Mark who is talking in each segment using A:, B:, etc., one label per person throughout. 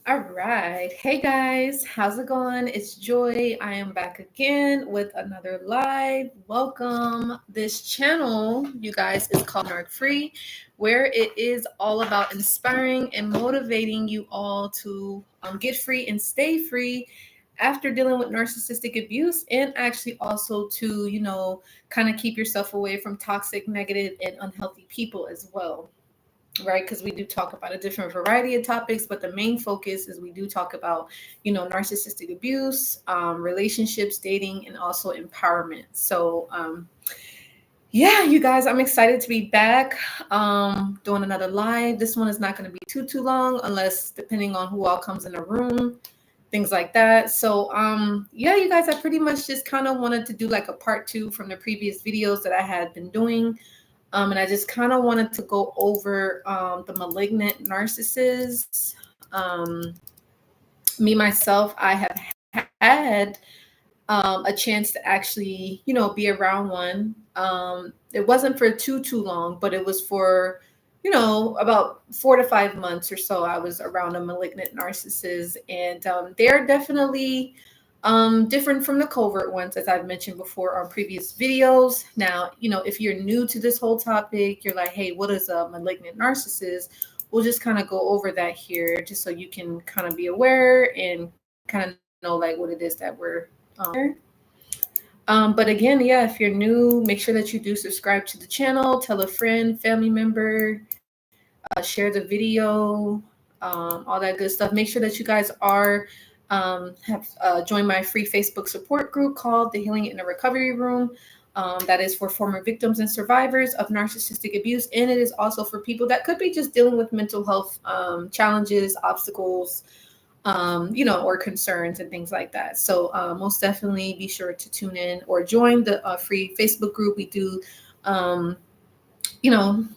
A: All right. Hey guys, how's it going? It's Joy. I am back again with another live. Welcome. This channel, you guys, is called Narc Free, where it is all about inspiring and motivating you all to get free and stay free after dealing with narcissistic abuse, and actually also to, kind of keep yourself away from toxic, negative, and unhealthy people as well, right? Because we do talk about a different variety of topics, but the main focus is we do talk about, narcissistic abuse, relationships, dating, and also empowerment. So, yeah, you guys, I'm excited to be back doing another live. This one is not going to be too long, unless depending on who all comes in the room, things like that. So, yeah, you guys, I pretty much just kind of wanted to do like a part two from the previous videos that I had been doing. And I just kind of wanted to go over the malignant narcissists. Me, myself, I have had a chance to actually, be around one. It wasn't for too long, but it was for, about 4 to 5 months or so. I was around a malignant narcissist, and they're definitely different from the covert ones, as I've mentioned before on previous videos. Now, if you're new to this whole topic, you're like, hey, what is a malignant narcissist? We'll just kind of go over that here just so you can kind of be aware and kind of know like what it is that we're but again, yeah, if you're new, make sure that you do subscribe to the channel, tell a friend, family member, share the video, all that good stuff. Make sure that you guys have joined my free Facebook support group called the Healing in the Recovery Room. That is for former victims and survivors of narcissistic abuse, and it is also for people that could be just dealing with mental health challenges, obstacles, or concerns and things like that. So most definitely be sure to tune in or join the free Facebook group. We do,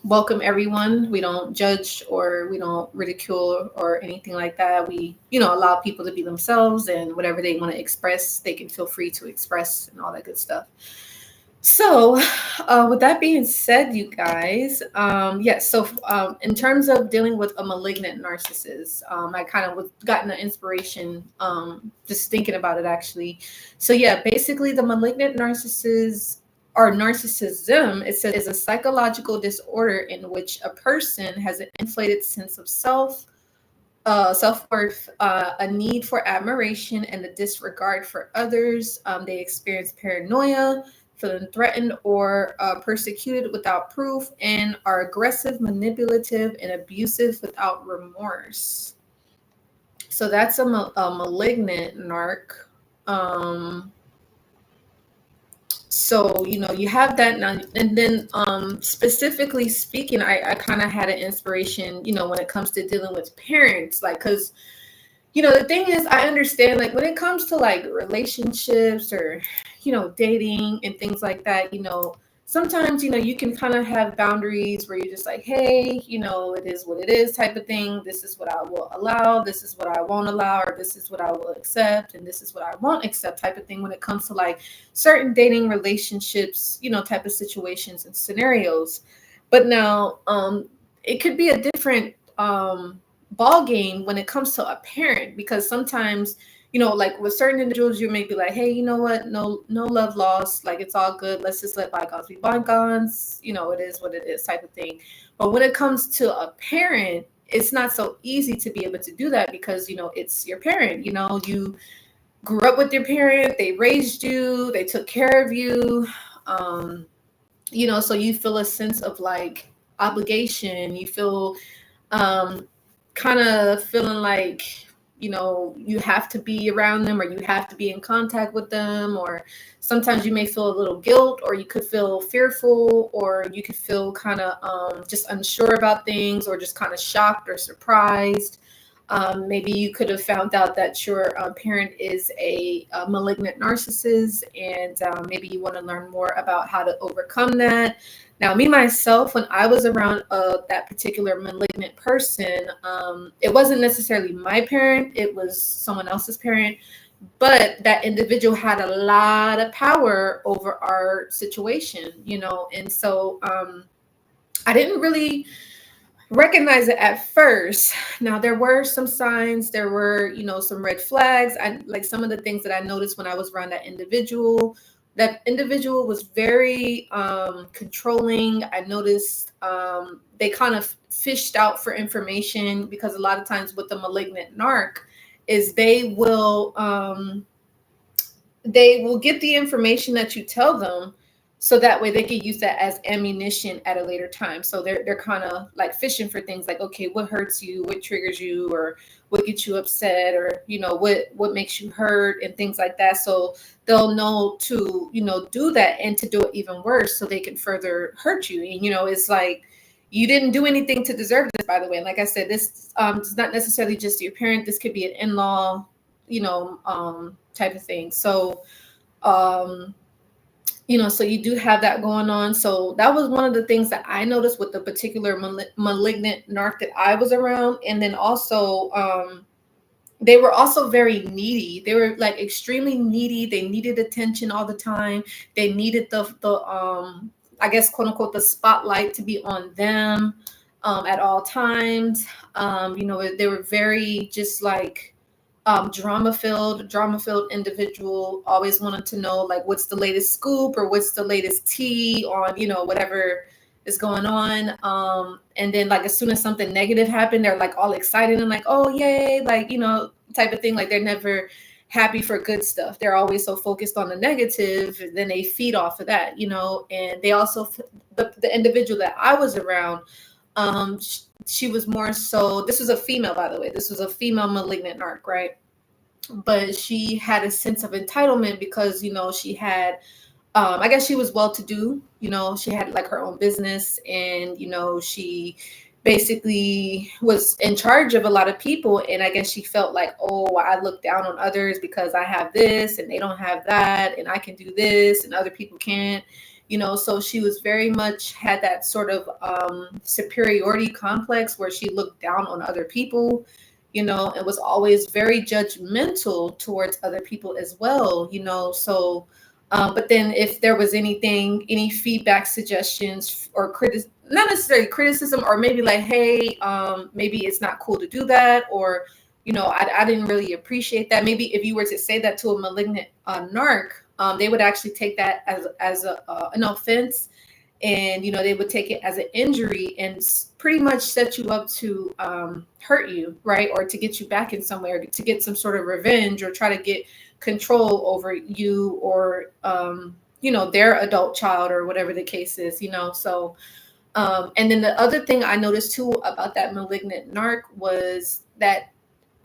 A: welcome everyone. We don't judge or we don't ridicule or anything like that. We, allow people to be themselves, and whatever they want to express, they can feel free to express and all that good stuff. So, with that being said, you guys, yes. So, in terms of dealing with a malignant narcissist, I kind of was gotten the inspiration just thinking about it actually. So, yeah, basically, the malignant narcissist or narcissism, it says, is a psychological disorder in which a person has an inflated sense of self-worth, a need for admiration, and a disregard for others. They experience paranoia, feeling threatened or persecuted without proof, and are aggressive, manipulative, and abusive without remorse. So that's a malignant narc. So, you have that now. And then specifically speaking, I kind of had an inspiration, when it comes to dealing with parents, like, because the thing is, I understand, like, when it comes to like relationships or, dating and things like that, sometimes, you can kind of have boundaries where you're just like, hey, it is what it is type of thing. This is what I will allow. This is what I won't allow, or this is what I will accept. And this is what I won't accept type of thing when it comes to like certain dating relationships, type of situations and scenarios. But now it could be a different ball game when it comes to a parent, because sometimes, like with certain individuals, you may be like, hey, you know what, no love lost, like it's all good, let's just let bygones be bygones, it is what it is type of thing. But when it comes to a parent, it's not so easy to be able to do that, because it's your parent. You grew up with your parent, they raised you, they took care of you, so you feel a sense of like obligation. You feel kind of feeling like, you have to be around them, or you have to be in contact with them, or sometimes you may feel a little guilt, or you could feel fearful, or you could feel kind of just unsure about things, or just kind of shocked or surprised. Maybe you could have found out that your parent is a malignant narcissist, and maybe you want to learn more about how to overcome that. Now, me, myself, when I was around that particular malignant person, it wasn't necessarily my parent, it was someone else's parent, but that individual had a lot of power over our situation, and so I didn't really recognize it at first. Now there were some signs, there were, some red flags. I like some of the things that I noticed when I was around that individual. That individual was very controlling. I noticed they kind of fished out for information, because a lot of times with the malignant narc is they will get the information that you tell them, so that way they can use that as ammunition at a later time. So they're kind of like fishing for things like, okay, what hurts you, what triggers you, or what gets you upset, or what makes you hurt, and things like that. So they'll know to do that, and to do it even worse, so they can further hurt you. And it's like, you didn't do anything to deserve this, by the way. And like I said, this is not necessarily just your parent. This could be an in-law, type of thing. So so you do have that going on. So that was one of the things that I noticed with the particular malignant narc that I was around. And then also, they were also very needy. They were like extremely needy. They needed attention all the time. They needed the I guess, quote unquote, the spotlight to be on them at all times. They were very just like drama filled individual, always wanted to know like what's the latest scoop, or what's the latest tea on whatever is going on. And then like as soon as something negative happened, they're like all excited and like, oh yay, like type of thing. Like they're never happy for good stuff. They're always so focused on the negative, then they feed off of that. And they also, the individual that I was around, she was more so, this was a female, by the way, this was a female malignant narc, right? But she had a sense of entitlement because she had I guess she was well to do. She had like her own business, and she basically was in charge of a lot of people. And I guess she felt like, oh, I look down on others because I have this and they don't have that, and I can do this and other people can't. So she was very much had that sort of superiority complex, where she looked down on other people, and was always very judgmental towards other people as well. So but then if there was any feedback, suggestions, or not necessarily criticism, or maybe like, hey, maybe it's not cool to do that, or I didn't really appreciate that. Maybe if you were to say that to a malignant narc, they would actually take that as an offense, and they would take it as an injury, and pretty much set you up to hurt you, right, or to get you back in somewhere, to get some sort of revenge, or try to get control over you, or their adult child, or whatever the case is. So and then the other thing I noticed too about that malignant narc was that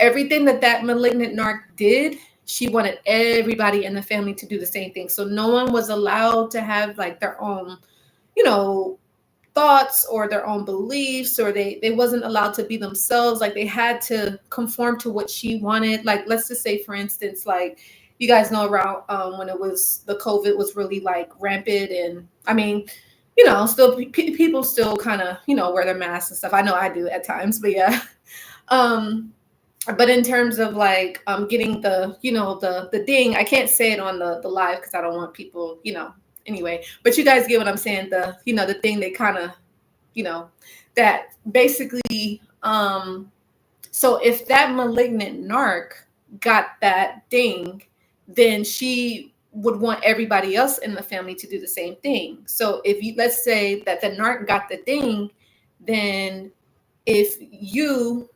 A: everything that malignant narc did, she wanted everybody in the family to do the same thing. So no one was allowed to have like their own thoughts or their own beliefs, or they wasn't allowed to be themselves. Like they had to conform to what she wanted. Like, let's just say, for instance, like, you guys know around when it was the COVID was really like rampant, and I mean, still people still kind of wear their masks and stuff. I know I do at times, but yeah. But in terms of like getting the the ding, I can't say it on the live because I don't want people anyway, but you guys get what I'm saying. The the thing they kind of that basically so if that malignant narc got that ding, then she would want everybody else in the family to do the same thing. So if you, let's say that the narc got the ding, then if you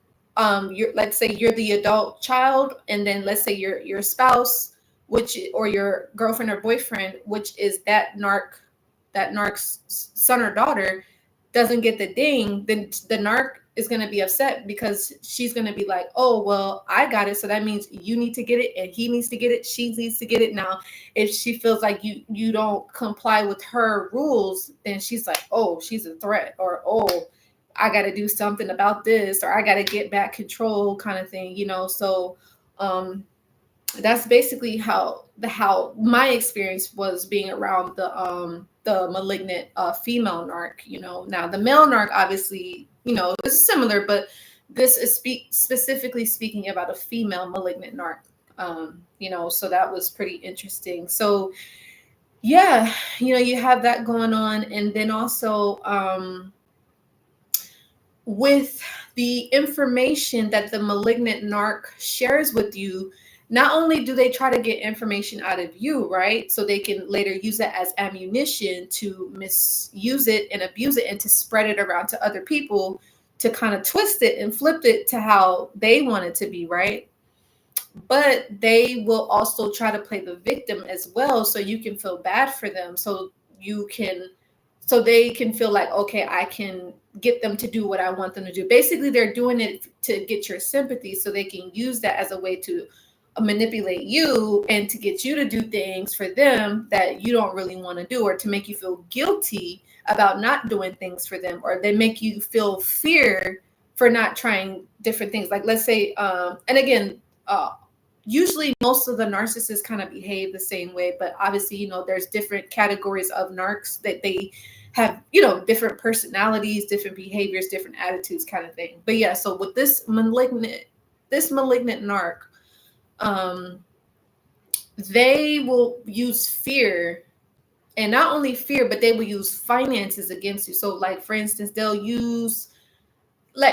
A: let's say you're the adult child, and then let's say your spouse, which, or your girlfriend or boyfriend, which is that narc's son or daughter, doesn't get the ding, then the narc is going to be upset, because she's going to be like, oh, well, I got it, so that means you need to get it, and he needs to get it, she needs to get it. Now if she feels like you don't comply with her rules, then she's like, oh, she's a threat, or oh, I got to do something about this, or I got to get back control, kind of thing. So that's basically how my experience was being around the malignant female narc. Now the male narc obviously is similar, but this is specifically speaking about a female malignant narc. So that was pretty interesting. So yeah, you have that going on. And then also with the information that the malignant narc shares with you, not only do they try to get information out of you, right? So they can later use it as ammunition to misuse it and abuse it and to spread it around to other people to kind of twist it and flip it to how they want it to be, right? But they will also try to play the victim as well, so you can feel bad for them, so they can feel like, okay, I can get them to do what I want them to do. Basically, they're doing it to get your sympathy, so they can use that as a way to manipulate you and to get you to do things for them that you don't really want to do, or to make you feel guilty about not doing things for them, or they make you feel fear for not trying different things. Like, let's say, and again, usually most of the narcissists kind of behave the same way, but obviously, there's different categories of narcs that they have, different personalities, different behaviors, different attitudes, kind of thing. But yeah, so with this malignant narc, they will use fear, and not only fear, but they will use finances against you. So like, for instance, they'll use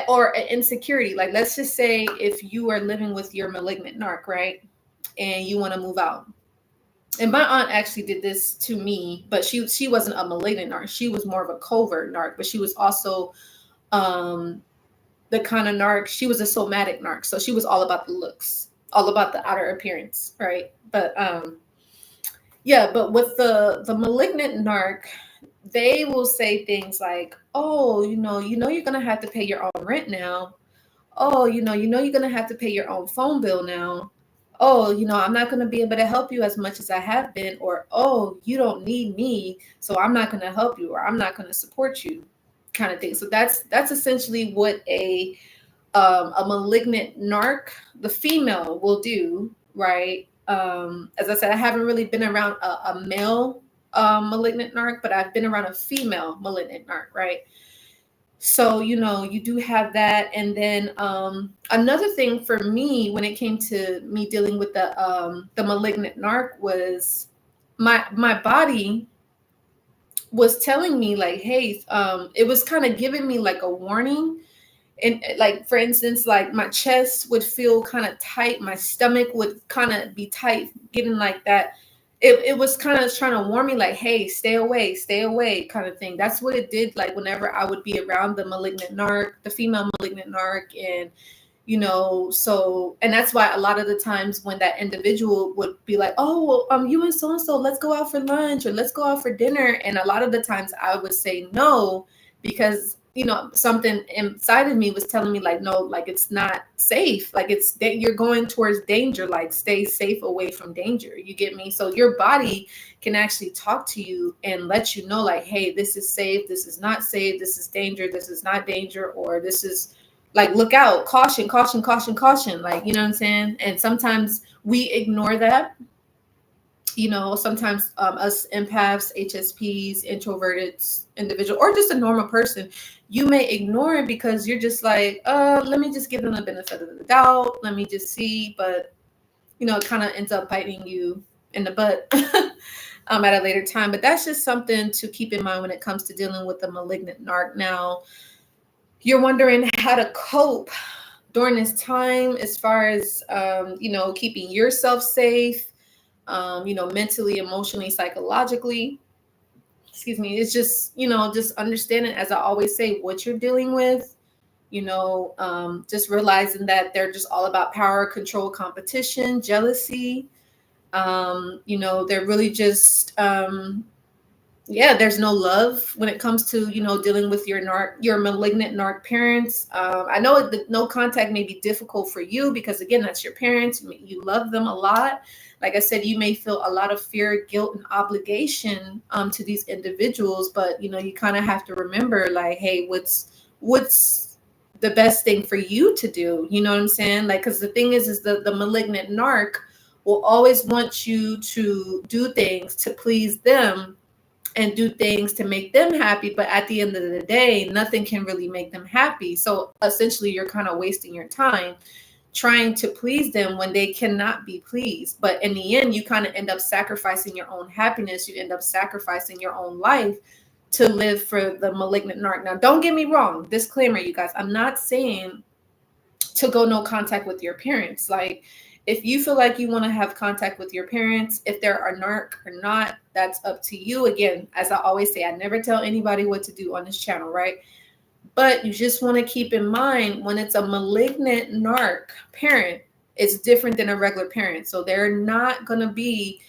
A: or insecurity. Like, let's just say if you are living with your malignant narc, right? And you want to move out. And my aunt actually did this to me, but she wasn't a malignant narc. She was more of a covert narc, but she was also the kind of narc. She was a somatic narc. So she was all about the looks, all about the outer appearance, right? But yeah, but with the malignant narc, they will say things like, oh, you're gonna have to pay your own rent now. Oh, you're gonna have to pay your own phone bill now. Oh, I'm not gonna be able to help you as much as I have been. Or, oh, you don't need me, so I'm not gonna help you, or I'm not gonna support you, kind of thing. So that's essentially what a malignant narc, the female, will do, right? As I said, I haven't really been around a male malignant narc, but I've been around a female malignant narc, right? So, you do have that. And then another thing for me, when it came to me dealing with the malignant narc, was my body was telling me like, hey, it was kind of giving me like a warning. And like, for instance, like my chest would feel kind of tight. My stomach would kind of be tight, getting like that. It was kind of trying to warn me like, hey, stay away, kind of thing. That's what it did. Like, whenever I would be around the malignant narc, the female malignant narc, and so, and that's why a lot of the times when that individual would be like, oh, well, you and so, let's go out for lunch, or let's go out for dinner. And a lot of the times I would say no, because, something inside of me was telling me like, no, like, it's not safe. Like, you're going towards danger, like, stay safe away from danger. You get me? So your body can actually talk to you and let you know like, hey, this is safe. This is not safe. This is danger. This is not danger. Or this is, like, look out, caution, caution, caution, caution. Like, you know what I'm saying? And sometimes we ignore that. Sometimes us empaths, HSPs, introverted individual, or just a normal person, you may ignore it because you're just like, let me just give them the benefit of the doubt. Let me just see. But, it kind of ends up biting you in the butt at a later time. But that's just something to keep in mind when it comes to dealing with the malignant narc. Now, you're wondering how to cope during this time as far as, keeping yourself safe, mentally, emotionally, psychologically. Excuse me. It's just, just understanding, as I always say, what you're dealing with, just realizing that they're just all about power, control, competition, jealousy. They're really just, there's no love when it comes to, dealing with your malignant narc parents. I know that no contact may be difficult for you because, again, that's your parents. You love them a lot. Like I said, you may feel a lot of fear, guilt, and obligation to these individuals, but, you kind of have to remember like, hey, what's the best thing for you to do? You know what I'm saying? Like, because the thing is the malignant narc will always want you to do things to please them and do things to make them happy. But at the end of the day, nothing can really make them happy. So essentially, you're kind of wasting your time trying to please them when they cannot be pleased. But in the end, you kind of end up sacrificing your own happiness. You end up sacrificing your own life to live for the malignant narc. Now, don't get me wrong. Disclaimer, you guys. I'm not saying to go no contact with your parents. Like, if you feel like you want to have contact with your parents, if they're a narc or not, that's up to you. Again, as I always say, I never tell anybody what to do on this channel, right? But you just want to keep in mind, when it's a malignant narc parent, it's different than a regular parent. So they're not going to be,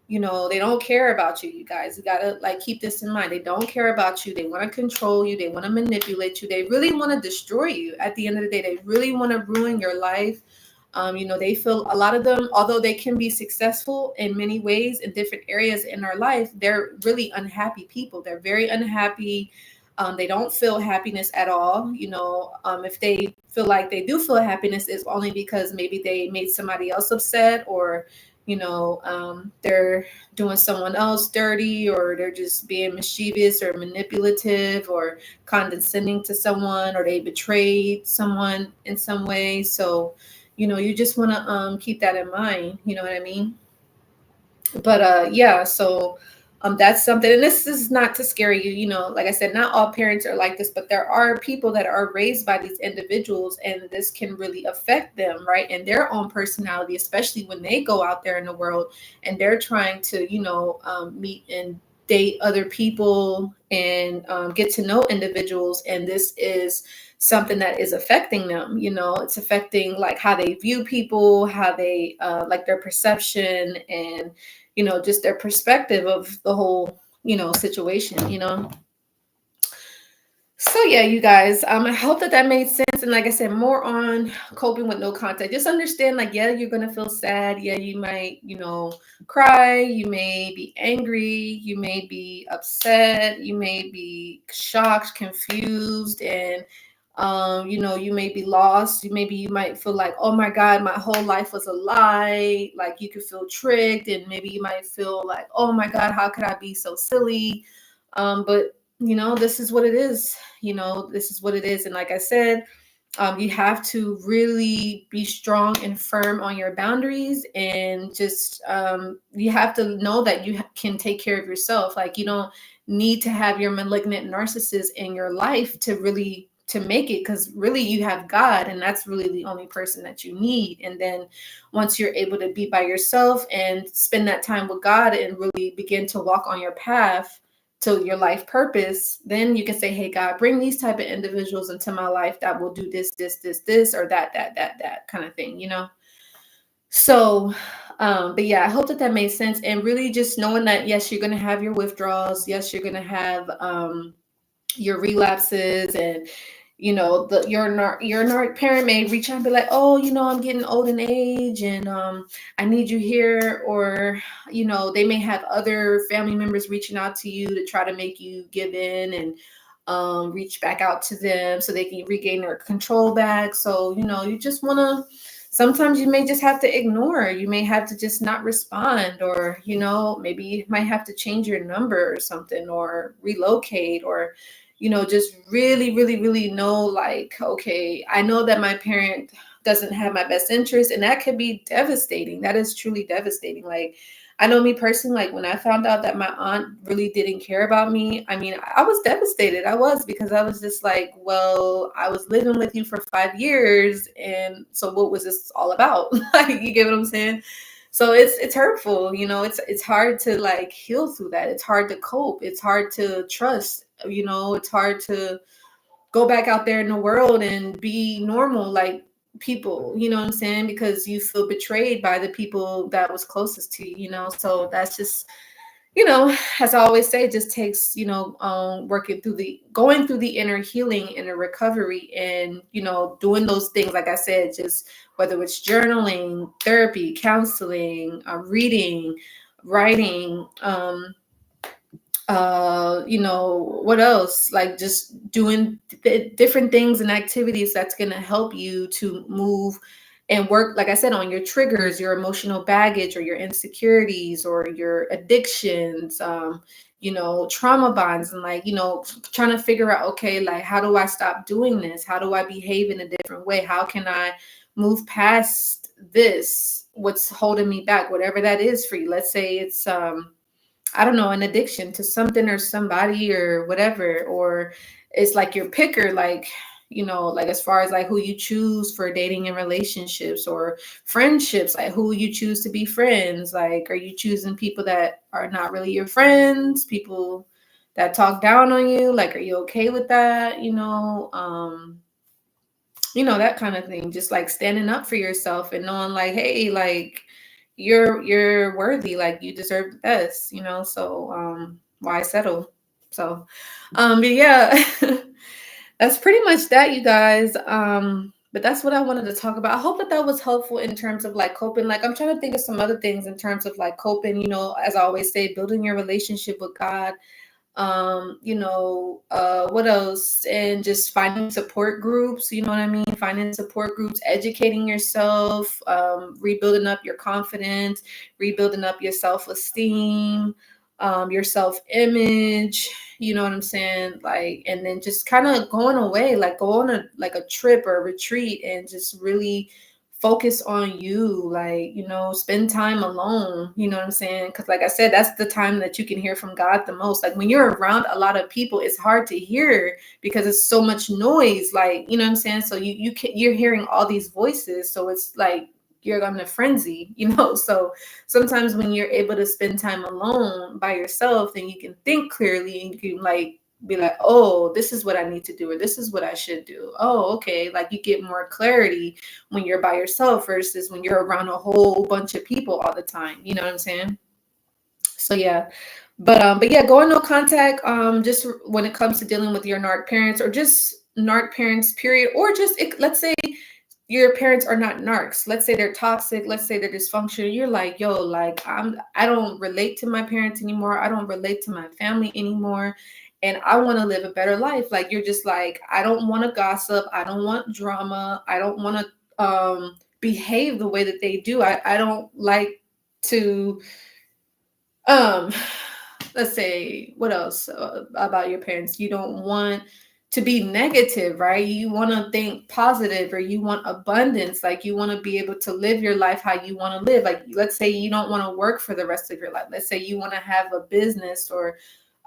A: they don't care about you, you guys. You got to like keep this in mind. They don't care about you. They want to control you. They want to manipulate you. They really want to destroy you. At the end of the day, they really want to ruin your life. They feel, a lot of them, although they can be successful in many ways in different areas in our life, they're really unhappy people. They're very unhappy. They don't feel happiness at all. If they feel like they do feel happiness, it's only because maybe they made somebody else upset, or they're doing someone else dirty, or they're just being mischievous or manipulative or condescending to someone, or they betrayed someone in some way. So, you just want to keep that in mind. You know what I mean? But yeah, so that's something, and this is not to scare you. Like I said, not all parents are like this, but there are people that are raised by these individuals, and this can really affect them, right, and their own personality, especially when they go out there in the world and they're trying to meet and date other people and get to know individuals, and this is something that is affecting them. It's affecting like how they view people, how they like their perception, and just their perspective of the whole, situation. So yeah, you guys, I hope that made sense. And like I said, more on coping with no contact. Just understand, like, yeah, you're going to feel sad. Yeah, you might, cry. You may be angry. You may be upset. You may be shocked, confused, and you may be lost. You might feel like, oh my God, my whole life was a lie. Like, you could feel tricked, and maybe you might feel like, oh my God, how could I be so silly? But this is what it is. This is what it is. And like I said, you have to really be strong and firm on your boundaries, and just you have to know that you can take care of yourself. Like, you don't need to have your malignant narcissist in your life to make it, because really you have God, and that's really the only person that you need. And then once you're able to be by yourself and spend that time with God and really begin to walk on your path to your life purpose, then you can say, hey, God, bring these type of individuals into my life that will do this, or that kind of thing, So, but yeah, I hope that made sense. And really just knowing that, yes, you're going to have your withdrawals. Yes, you're going to have your relapses, and your narc parent may reach out and be like, oh, I'm getting old in age, and I need you here. Or they may have other family members reaching out to you to try to make you give in, and reach back out to them so they can regain their control back. So you just want to, sometimes you may just have to ignore. You may have to just not respond, or maybe you might have to change your number or something, or relocate, or just really, really, really know, like, okay, I know that my parent doesn't have my best interest, and that could be devastating. That is truly devastating. Like, I know me personally, like when I found out that my aunt really didn't care about me, I mean, I was devastated. I was, because I was just like, well, I was living with you for 5 years, and so what was this all about? Like, you get what I'm saying? So it's hurtful. It's hard to like heal through that. It's hard to cope. It's hard to trust. It's hard to go back out there in the world and be normal like people, you know what I'm saying? Because you feel betrayed by the people that was closest to you. So that's just, as I always say, it just takes, going through the inner healing and the recovery, and, doing those things, like I said, just whether it's journaling, therapy, counseling, reading, writing, what else, like just doing different things and activities that's going to help you to move and work, like I said, on your triggers, your emotional baggage, or your insecurities, or your addictions, trauma bonds, and like, trying to figure out, okay, like, how do I stop doing this? How do I behave in a different way? How can I move past this? What's holding me back? Whatever that is for you. Let's say it's I don't know, an addiction to something or somebody or whatever, or it's like your picker, like, like as far as like who you choose for dating and relationships or friendships, like who you choose to be friends. Like, are you choosing people that are not really your friends, people that talk down on you? Like, are you okay with that? That kind of thing. Just like standing up for yourself and knowing like, hey, like you're worthy, like you deserve the best, so why settle? So but yeah, that's pretty much that, you guys. But that's what I wanted to talk about. I hope that was helpful in terms of like coping. Like, I'm trying to think of some other things in terms of like coping, as I always say, building your relationship with God. What else? And just finding support groups, you know what I mean? Finding support groups, educating yourself, rebuilding up your confidence, rebuilding up your self-esteem, your self-image, you know what I'm saying? Like, and then just kind of going away, like go on a trip or a retreat and just really focus on you, like, spend time alone, you know what I'm saying? Because like I said, that's the time that you can hear from God the most. Like when you're around a lot of people, it's hard to hear because it's so much noise, like, you know what I'm saying? So you're hearing all these voices, so it's like you're on a frenzy, so sometimes when you're able to spend time alone by yourself, then you can think clearly and you can like be like, oh, this is what I need to do, or this is what I should do. Oh, okay. Like you get more clarity when you're by yourself versus when you're around a whole bunch of people all the time. You know what I'm saying? So yeah. But yeah, go on no contact. Just when it comes to dealing with your narc parents or just narc parents, period, or just let's say your parents are not narcs. Let's say they're toxic. Let's say they're dysfunctional. You're like, yo, like I don't relate to my parents anymore. I don't relate to my family anymore. And I want to live a better life. Like you're just like, I don't want to gossip. I don't want drama. I don't want to behave the way that they do. I don't like to um let's say, what else about your parents? You don't want to be negative, right? You want to think positive, or you want abundance. Like you want to be able to live your life how you want to live. Like let's say you don't want to work for the rest of your life. Let's say you want to have a business or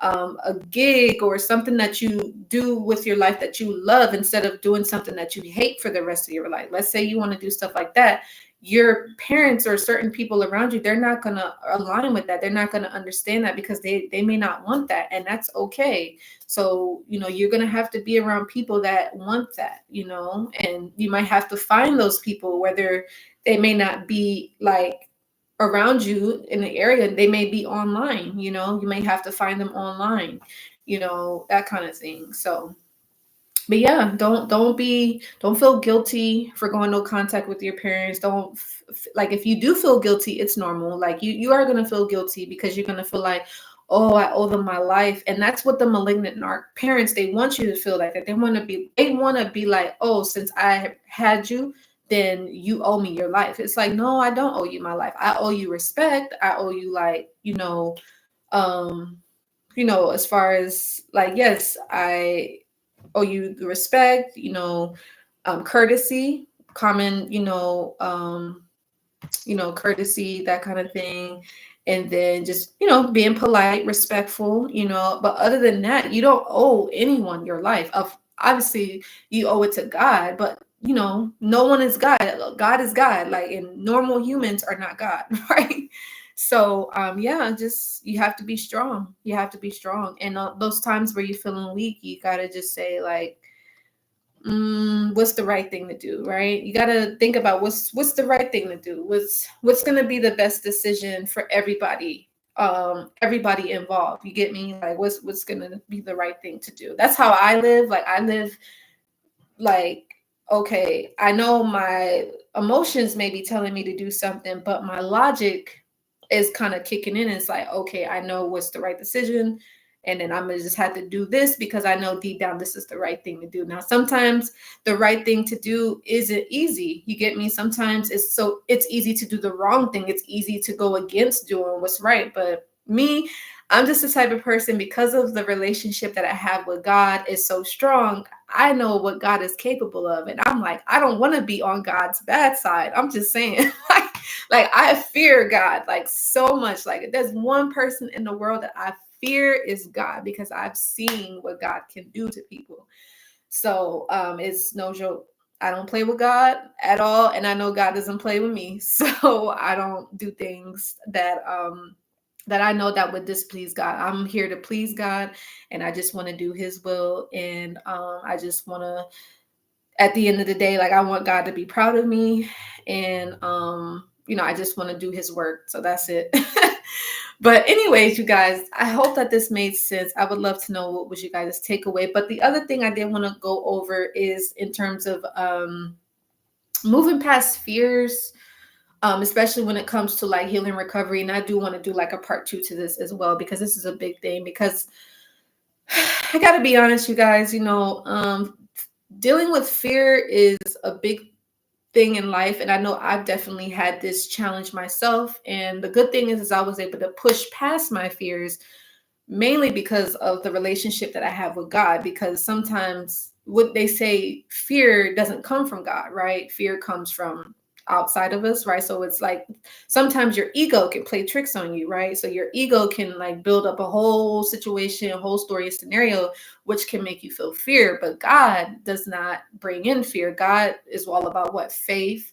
A: a gig or something that you do with your life that you love instead of doing something that you hate for the rest of your life. Let's say you want to do stuff like that. Your parents or certain people around you, they're not going to align with that. They're not going to understand that because they may not want that. And that's okay. So, you're going to have to be around people that want that, and you might have to find those people, whether they may not be like around you in the area, they may be online, you may have to find them online, that kind of thing. So, but yeah, don't feel guilty for going no contact with your parents. Don't like, if you do feel guilty, it's normal. Like you are going to feel guilty because you're going to feel like, oh, I owe them my life. And that's what the malignant narc parents, they want you to feel like that. They want to be like, oh, since I had you, then you owe me your life. It's like, no, I don't owe you my life. I owe you respect. I owe you, like, um, as far as like, yes, I owe you the respect, courtesy, common, courtesy, that kind of thing. And then just, being polite, respectful, but other than that, you don't owe anyone your life. Obviously you owe it to God, but no one is God. God is God. Like, and normal humans are not God, right? So yeah, just, you have to be strong. You have to be strong. And those times where you're feeling weak, you gotta just say like, what's the right thing to do, right? You got to think about what's the right thing to do, what's going to be the best decision for everybody involved. You get me? Like what's going to be the right thing to do. That's how I live. Like I live like, okay, I know my emotions may be telling me to do something, but my logic is kind of kicking in. It's like, okay, I know what's the right decision. And then I'm gonna just have to do this because I know deep down this is the right thing to do. Now, sometimes the right thing to do isn't easy. You get me? Sometimes it's easy to do the wrong thing. It's easy to go against doing what's right. But me, I'm just the type of person, because of the relationship that I have with God is so strong. I know what God is capable of. And I'm like, I don't want to be on God's bad side. I'm just saying, Like I fear God like so much. Like if there's one person in the world that I fear is God, because I've seen what God can do to people. So it's no joke. I don't play with God at all, and I know God doesn't play with me. So I don't do things that I know that would displease God. I'm here to please God, and I just want to do His will. And I just want to, at the end of the day, like I want God to be proud of me, and I just want to do His work. So that's it. But anyways, you guys, I hope that this made sense. I would love to know what was you guys' takeaway. But the other thing I did want to go over is in terms of moving past fears, especially when it comes to like healing recovery. And I do want to do like a part 2 to this as well, because this is a big thing. Because I got to be honest, you guys, dealing with fear is a big thing in life, and I know I've definitely had this challenge myself. And the good thing is I was able to push past my fears, mainly because of the relationship that I have with God. Because sometimes what they say, fear doesn't come from God, right? Fear comes from outside of us, right? So it's like sometimes your ego can play tricks on you, right? So your ego can like build up a whole situation, a whole story, a scenario, which can make you feel fear. But God does not bring in fear. God is all about what? Faith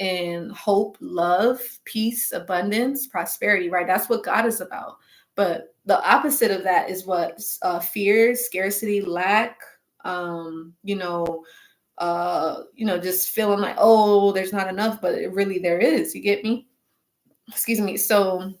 A: and hope, love, peace, abundance, prosperity, right? That's what God is about. But the opposite of that is what? Fear, scarcity, lack, just feeling like, oh, there's not enough, but really there is. You get me? Excuse me. So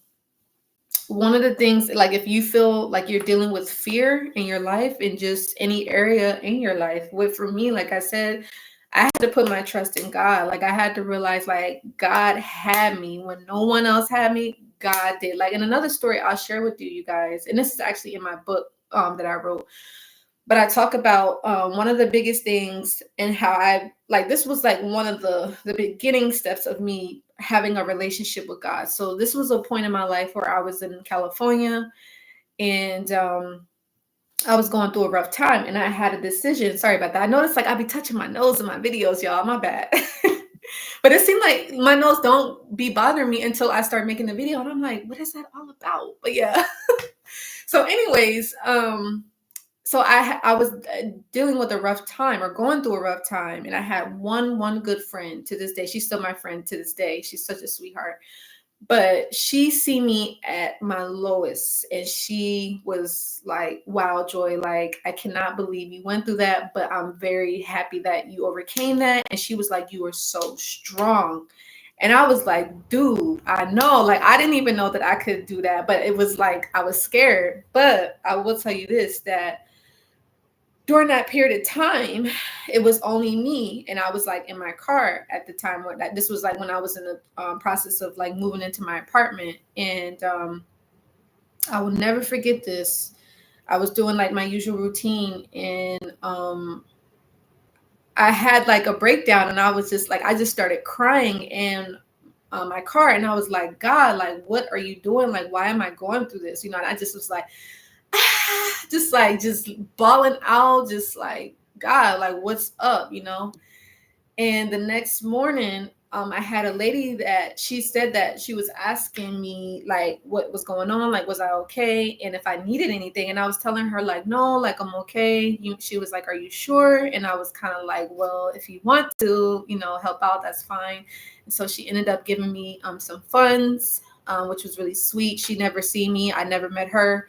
A: one of the things, like if you feel like you're dealing with fear in your life, in just any area in your life, for me, like I said, I had to put my trust in God. Like I had to realize like God had me when no one else had me. God did. Like in another story I'll share with you, you guys, and this is actually in my book that I wrote. But I talk about one of the biggest things, and how I like this was like one of the beginning steps of me having a relationship with God. So this was a point in my life where I was in California, and I was going through a rough time, and I had a decision. Sorry about that. I noticed like I be touching my nose in my videos, y'all. My bad. But it seemed like my nose don't be bothering me until I start making the video, and I'm like, what is that all about? But yeah. So anyways, so I was dealing with a rough time, or going through a rough time, and I had one good friend to this day. She's still my friend to this day. She's such a sweetheart. But she see me at my lowest, and she was like, wow, Joy, like I cannot believe you went through that, but I'm very happy that you overcame that. And she was like, you are so strong. And I was like, dude, I know, like I didn't even know that I could do that, but it was like I was scared. But I will tell you this, that during that period of time, it was only me, and I was like in my car at the time. Where this was like when I was in the process of like moving into my apartment, and I will never forget this. I was doing like my usual routine, and I had like a breakdown, and I was just like, I just started crying in my car, and I was like, God, like what are you doing? Like why am I going through this? And I just was like, just bawling out, just like, God, like what's up? And the next morning, I had a lady that she said that she was asking me like what was going on, like was I okay, and if I needed anything. And I was telling her like, no, like I'm okay. She was like, are you sure? And I was kind of like, well, if you want to, help out, that's fine. And so she ended up giving me some funds, which was really sweet. She never seen me, I never met her.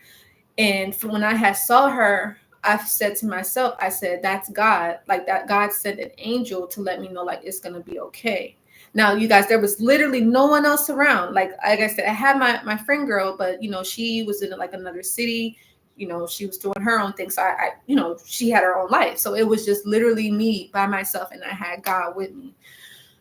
A: And when I had saw her, I said to myself, I said, that's God. Like that God sent an angel to let me know like it's gonna be okay. Now, you guys, there was literally no one else around. Like I said, I had my friend girl, but she was in like another city. She was doing her own thing. So I she had her own life. So it was just literally me by myself, and I had God with me.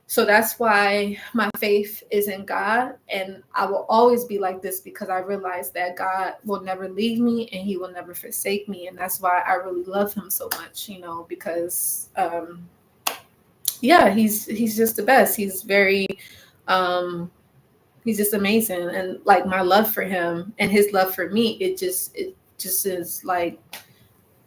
A: So that's why my faith is in God, and I will always be like this, because I realize that God will never leave me and He will never forsake me. And that's why I really love Him so much, because he's just the best. He's very he's just amazing. And like my love for Him and His love for me, it just is like,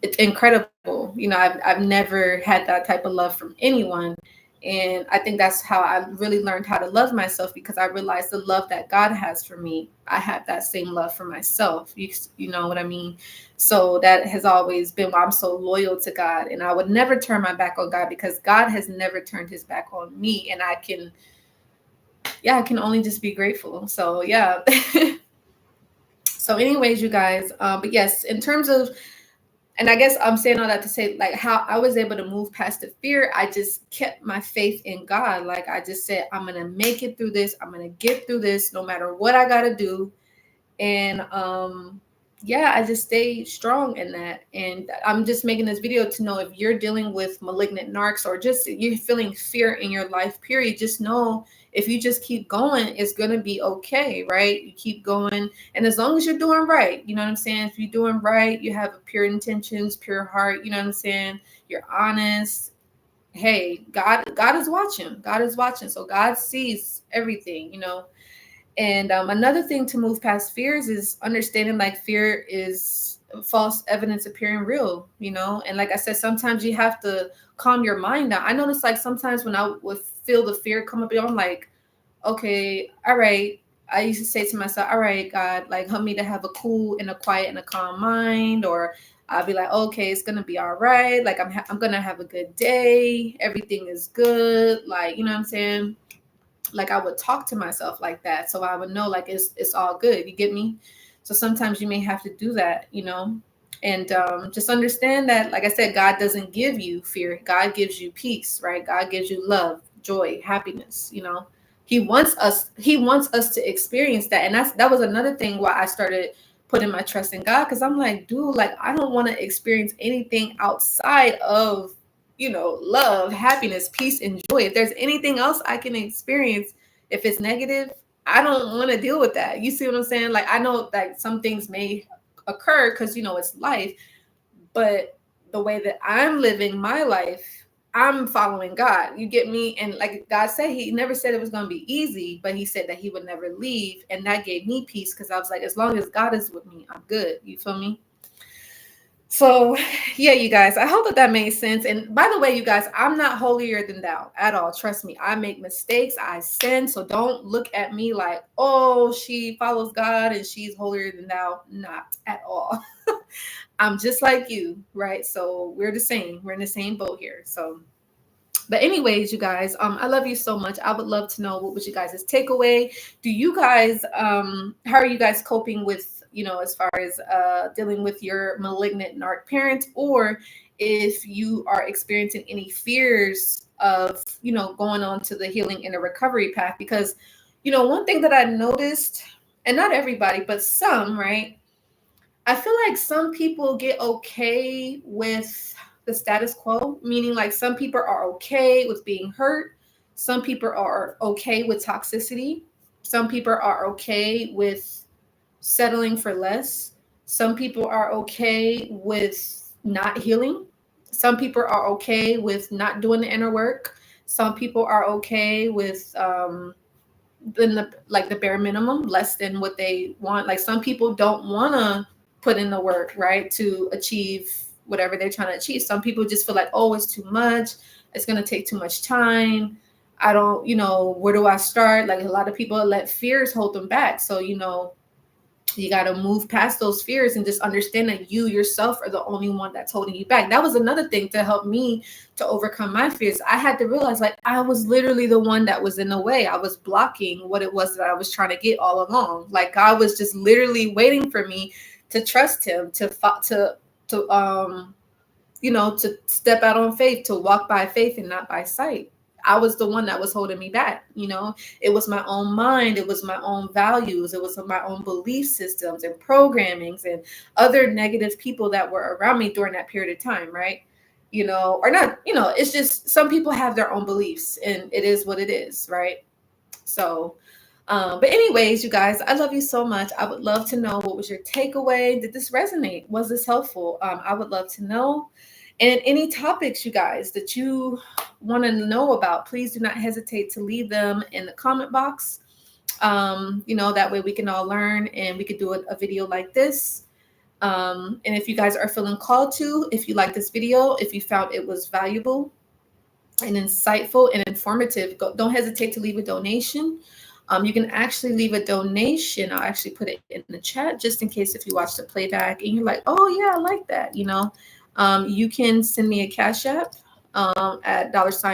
A: it's incredible. I've never had that type of love from anyone. And I think that's how I really learned how to love myself, because I realized the love that God has for me, I have that same love for myself. You know what I mean? So that has always been why I'm so loyal to God. And I would never turn my back on God, because God has never turned his back on me. And I can only just be grateful. So yeah. So anyways, you guys, but yes, in terms of, and I guess I'm saying all that to say, like, how I was able to move past the fear. I just kept my faith in God. Like, I just said, I'm going to make it through this. I'm going to get through this no matter what I got to do. And yeah, I just stay strong in that. And I'm just making this video to know, if you're dealing with malignant narcs, or just you're feeling fear in your life, period, just know, if you just keep going, it's going to be okay, right? You keep going. And as long as you're doing right, you know what I'm saying? If you're doing right, you have pure intentions, pure heart, you know what I'm saying? You're honest. Hey, God is watching. God is watching. So God sees everything, you know? And another thing to move past fears is understanding, like, fear is false evidence appearing real, you know? And like I said, sometimes you have to calm your mind down. I noticed, like, sometimes when I would feel the fear come up, I'm like, okay, all right. I used to say to myself, all right, God, like, help me to have a cool and a quiet and a calm mind. Or I'll be like, okay, it's going to be all right. Like, I'm going to have a good day. Everything is good. Like, you know what I'm saying? Like, I would talk to myself like that, so I would know, like, it's all good. You get me? So sometimes you may have to do that, you know. And just understand that, like I said, God doesn't give you fear. God gives you peace, right? God gives you love, joy, happiness, you know. He wants us to experience that. And that was another thing why I started putting my trust in God, because I'm like, dude, like, I don't want to experience anything outside of, you know, love, happiness, peace, and joy. If there's anything else I can experience, if it's negative, I don't want to deal with that. You see what I'm saying? Like, I know that some things may occur because, you know, it's life, but the way that I'm living my life, I'm following God. You get me? And like God said, he never said it was going to be easy, but he said that he would never leave. And that gave me peace, because I was like, as long as God is with me, I'm good. You feel me? So yeah, you guys, I hope that made sense. And by the way, you guys, I'm not holier than thou at all. Trust me, I make mistakes, I sin. So don't look at me like, oh, she follows God and she's holier than thou. Not at all. I'm just like you, right? So we're the same. We're in the same boat here. So, but anyways, you guys, I love you so much. I would love to know, what was you guys' takeaway? Do you guys, how are you guys coping with, you know, as far as dealing with your malignant narc parent, or if you are experiencing any fears of, you know, going on to the healing and the recovery path? Because, you know, one thing that I noticed, and not everybody, but some, right? I feel like some people get okay with the status quo, meaning like some people are okay with being hurt. Some people are okay with toxicity. Some people are okay with settling for less. Some people are okay with not healing. Some people are okay with not doing the inner work. Some people are okay with the bare minimum, less than what they want. Like, some people don't want to put in the work, right, to achieve whatever they're trying to achieve. Some people just feel like, oh, it's too much. It's going to take too much time. I don't, you know, where do I start? Like, a lot of people let fears hold them back. So, you know, you got to move past those fears and just understand that you yourself are the only one that's holding you back. That was another thing to help me to overcome my fears. I had to realize, like, I was literally the one that was in the way. I was blocking what it was that I was trying to get all along. Like, God was just literally waiting for me to trust him, to you know, to step out on faith, to walk by faith and not by sight. I was the one that was holding me back. You know, it was my own mind. It was my own values. It was my own belief systems and programmings and other negative people that were around me during that period of time. Right. You know, or not, you know, it's just some people have their own beliefs and it is what it is. Right. So, but anyways, you guys, I love you so much. I would love to know, what was your takeaway? Did this resonate? Was this helpful? I would love to know. And any topics, you guys, that you want to know about, please do not hesitate to leave them in the comment box. You know, that way we can all learn and we could do a video like this. And if you guys are feeling called to, if you like this video, if you found it was valuable, and insightful and informative, don't hesitate to leave a donation. You can actually leave a donation. I'll actually put it in the chat just in case if you watch the playback and you're like, oh yeah, I like that, you can send me a Cash App at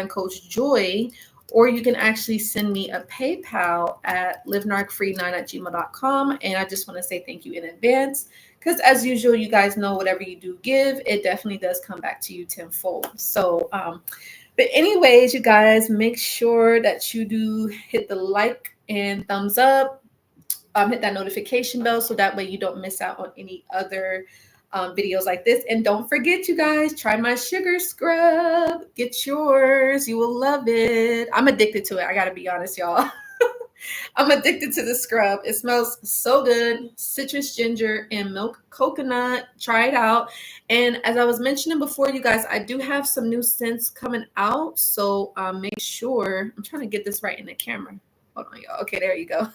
A: $Coach Joy, or you can actually send me a PayPal at livenarcfree9@gmail.com. And I just want to say thank you in advance, because as usual, you guys know whatever you do give, it definitely does come back to you tenfold. So, but anyways, you guys, make sure that you do hit the like and thumbs up, hit that notification bell so that way you don't miss out on any other videos like this. And don't forget, you guys, try my sugar scrub. Get yours. You will love it. I'm addicted to it. I got to be honest, y'all. I'm addicted to the scrub. It smells so good. Citrus, ginger, and milk coconut. Try it out. And as I was mentioning before, you guys, I do have some new scents coming out. So make sure, I'm trying to get this right in the camera. Hold on, y'all. Okay, there you go.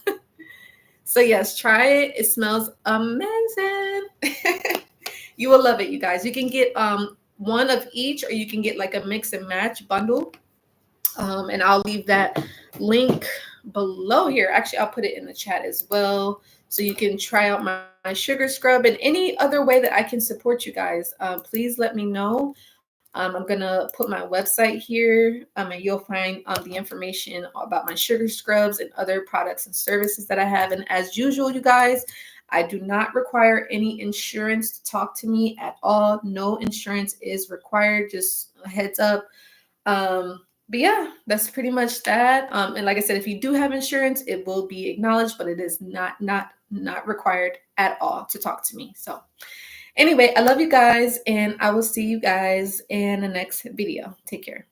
A: So yes, try it. It smells amazing. You will love it, you guys. You can get one of each, or you can get like a mix and match bundle. And I'll leave that link below here. Actually, I'll put it in the chat as well, so you can try out my sugar scrub and any other way that I can support you guys. Please let me know. I'm gonna put my website here, and you'll find the information about my sugar scrubs and other products and services that I have. And as usual, you guys, I do not require any insurance to talk to me at all. No insurance is required. Just a heads up. But yeah, that's pretty much that. And like I said, if you do have insurance, it will be acknowledged, but it is not required at all to talk to me. So anyway, I love you guys, and I will see you guys in the next video. Take care.